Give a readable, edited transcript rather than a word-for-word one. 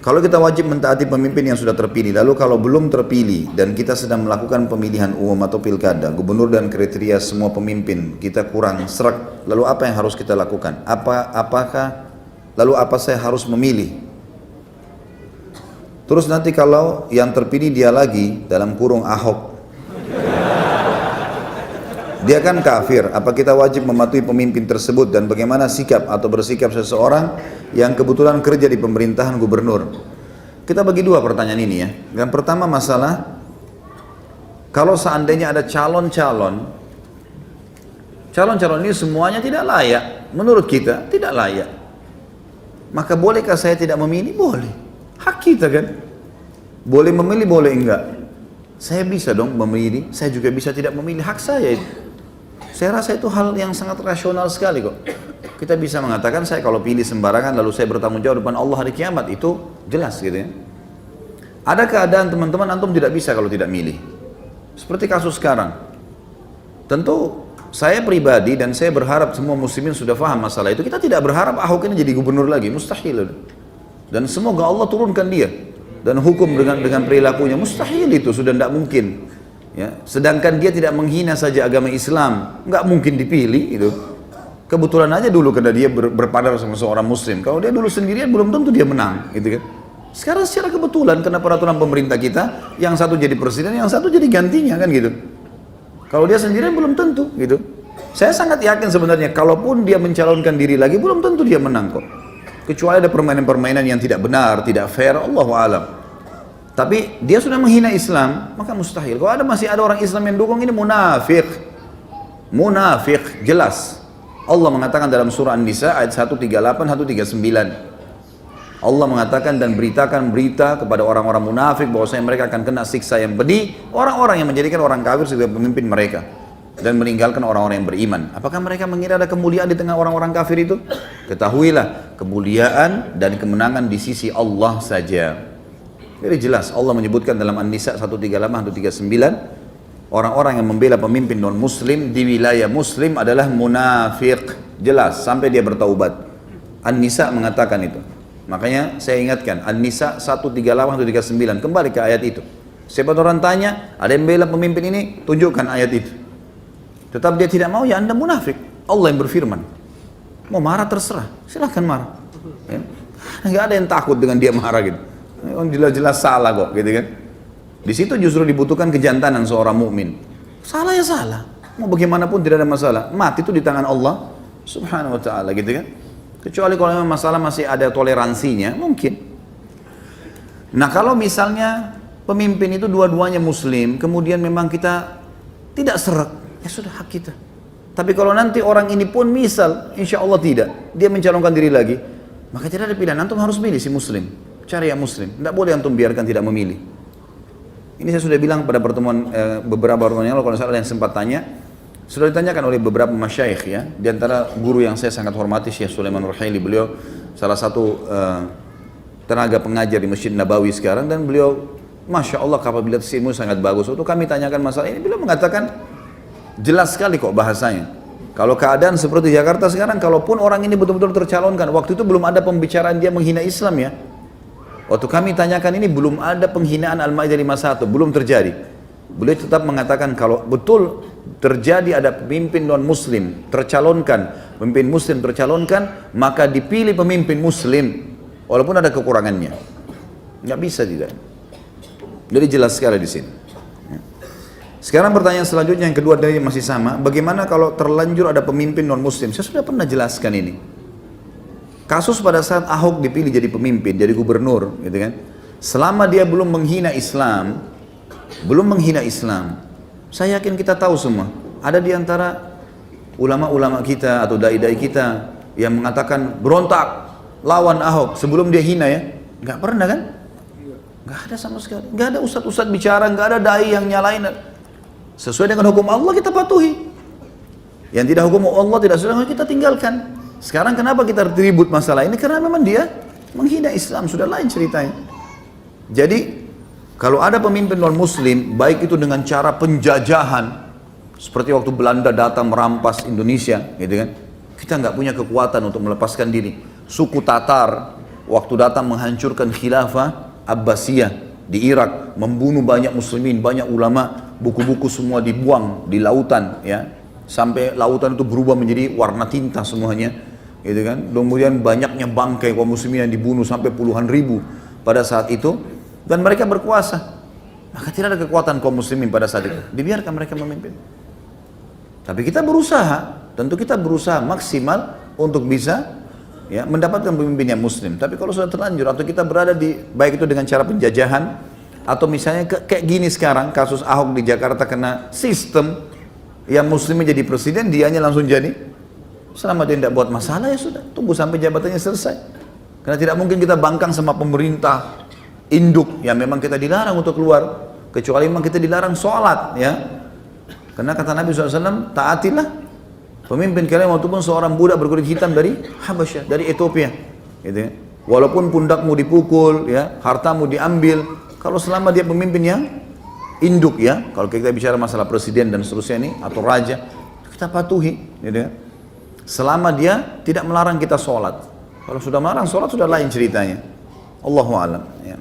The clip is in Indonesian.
Kalau kita wajib mentaati pemimpin yang sudah terpilih, lalu kalau belum terpilih dan kita sedang melakukan pemilihan umum atau pilkada, gubernur dan kriteria semua pemimpin kita kurang serak, lalu apa yang harus kita lakukan? Lalu apa saya harus memilih? Terus nanti kalau yang terpilih dia lagi, dalam kurung Ahok, dia kan kafir, apa kita wajib mematuhi pemimpin tersebut dan bagaimana sikap atau bersikap seseorang yang kebetulan kerja di pemerintahan gubernur? Kita bagi dua pertanyaan ini ya. Yang pertama masalah, kalau seandainya ada calon-calon ini semuanya tidak layak, menurut kita tidak layak, maka bolehkah saya tidak memilih? Boleh, hak kita kan. Boleh memilih, boleh enggak. Saya bisa dong memilih, saya juga bisa tidak memilih, hak saya itu. Saya rasa itu hal yang sangat rasional sekali kok. Kita bisa mengatakan saya kalau pilih sembarangan lalu saya bertanggung jawab depan Allah hari kiamat, itu jelas gitu ya. Ada keadaan teman-teman antum tidak bisa kalau tidak milih. Seperti kasus sekarang. Tentu saya pribadi dan saya berharap semua muslimin sudah paham masalah itu. Kita tidak berharap Ahok ini jadi gubernur lagi, mustahil. Dan semoga Allah turunkan dia dan hukum dengan perilakunya, mustahil itu, sudah tidak mungkin. Ya, sedangkan dia tidak menghina saja agama Islam, nggak mungkin dipilih itu. Kebetulan aja dulu karena dia berpadar sama seorang muslim. Kalau dia dulu sendirian belum tentu dia menang, gitu kan. Sekarang secara kebetulan karena peraturan pemerintah kita, yang satu jadi presiden, yang satu jadi gantinya kan gitu. Kalau dia sendirian belum tentu, gitu. Saya sangat yakin sebenarnya, kalaupun dia mencalonkan diri lagi, belum tentu dia menang kok. Kecuali ada permainan-permainan yang tidak benar, tidak fair, Allahu a'lam. Tapi dia sudah menghina Islam, maka mustahil. Kalau masih ada orang Islam yang dukung, ini munafik. Munafik, jelas. Allah mengatakan dalam surah An-Nisa ayat 138, 139. Allah mengatakan dan beritakan berita kepada orang-orang munafik bahwasanya mereka akan kena siksa yang pedih, orang-orang yang menjadikan orang kafir sebagai pemimpin mereka dan meninggalkan orang-orang yang beriman. Apakah mereka mengira ada kemuliaan di tengah orang-orang kafir itu? Ketahuilah, kemuliaan dan kemenangan di sisi Allah saja. Jadi jelas Allah menyebutkan dalam An-Nisa 138, 139, orang-orang yang membela pemimpin non muslim di wilayah muslim adalah munafik. Jelas sampai dia bertaubat. An-Nisa mengatakan itu. Makanya saya ingatkan An-Nisa 138, 139, kembali ke ayat itu. Siapa orang tanya, ada yang bela pemimpin ini, tunjukkan ayat itu. Tetap dia tidak mau, ya Anda munafik. Allah yang berfirman. Mau marah terserah, silahkan marah. Ya. Nggak ada yang takut dengan dia marah gitu. Jelas-jelas salah kok, gitu kan? Di situ justru dibutuhkan kejantanan seorang mukmin. Salah ya salah, mau bagaimanapun tidak ada masalah. Mati itu di tangan Allah Subhanahu Wa Taala, gitu kan? Kecuali kalau memang masalah masih ada toleransinya, mungkin. Nah kalau misalnya pemimpin itu dua-duanya Muslim, kemudian memang kita tidak seret, ya sudah hak kita. Tapi kalau nanti orang ini pun misal, insya Allah tidak, dia mencalonkan diri lagi, maka tidak ada pilihan, antum harus pilih si Muslim. Cari yang muslim, tidak boleh antum biarkan tidak memilih. Ini saya sudah bilang pada pertemuan beberapa pertemuan yang lalu, kalau salah yang sempat tanya, sudah ditanyakan oleh beberapa masyayikh ya, di antara guru yang saya sangat hormati Syekh Sulaiman Ruhaili, beliau salah satu tenaga pengajar di Masjid Nabawi sekarang, dan beliau Masya Allah kapabilitas ilmu sangat bagus. Waktu kami tanyakan masalah ini, beliau mengatakan jelas sekali kok bahasanya. Kalau keadaan seperti Jakarta sekarang, kalaupun orang ini betul-betul tercalonkan, waktu itu belum ada pembicaraan dia menghina Islam ya. Waktu kami tanyakan ini belum ada penghinaan Al-Maidah 51, belum terjadi. Beliau tetap mengatakan kalau betul terjadi ada pemimpin non muslim tercalonkan, pemimpin muslim tercalonkan, maka dipilih pemimpin muslim walaupun ada kekurangannya. Nggak bisa tidak. Jadi jelas sekali di sini. Sekarang pertanyaan selanjutnya yang kedua dari masih sama, bagaimana kalau terlanjur ada pemimpin non muslim? Saya sudah pernah jelaskan ini. Kasus pada saat Ahok dipilih jadi pemimpin, jadi gubernur, gitu kan? Selama dia belum menghina Islam, saya yakin kita tahu semua. Ada di antara ulama-ulama kita atau dai-dai kita yang mengatakan berontak lawan Ahok sebelum dia hina ya, nggak pernah kan? Nggak ada sama sekali. Nggak ada ustadz-ustadz bicara, nggak ada dai yang nyalain. Sesuai dengan hukum Allah kita patuhi. Yang tidak hukum Allah tidak sesuai kita tinggalkan. Sekarang kenapa kita ribut masalah ini? Karena memang dia menghina Islam, sudah lain ceritanya. Jadi kalau ada pemimpin non muslim, baik itu dengan cara penjajahan, seperti waktu Belanda datang merampas Indonesia, gitu kan? Kita nggak punya kekuatan untuk melepaskan diri. Suku Tatar waktu datang menghancurkan khilafah Abbasiyah di Irak, membunuh banyak muslimin, banyak ulama, buku-buku semua dibuang di lautan, ya, sampai lautan itu berubah menjadi warna tinta semuanya, gitu kan. Kemudian banyaknya bangkai kaum muslimin yang dibunuh sampai puluhan ribu pada saat itu, dan mereka berkuasa. Maka tidak ada kekuatan kaum muslimin pada saat itu, dibiarkan mereka memimpin. Tapi kita berusaha, tentu kita berusaha maksimal untuk bisa, ya, mendapatkan pemimpin yang muslim. Tapi kalau sudah terlanjur atau kita berada di, baik itu dengan cara penjajahan atau misalnya kayak gini sekarang kasus Ahok di Jakarta kena sistem yang muslimnya jadi presiden, dianya langsung jadi, selama dia tidak buat masalah ya sudah, tunggu sampai jabatannya selesai. Karena tidak mungkin kita bangkang sama pemerintah induk yang memang kita dilarang untuk keluar, kecuali memang kita dilarang sholat, ya. Karena kata Nabi SAW, taatilah pemimpin kalian walaupun seorang budak berkulit hitam dari Habasyah, dari Ethiopia, gitu ya. Walaupun pundakmu dipukul, ya, hartamu diambil, kalau selama dia pemimpin yang induk, ya, kalau kita bicara masalah presiden dan seterusnya ini atau raja, kita patuhi, gitu ya. Selama dia tidak melarang kita sholat. Kalau sudah melarang sholat sudah lain ceritanya. Allahu a'lam. Ya.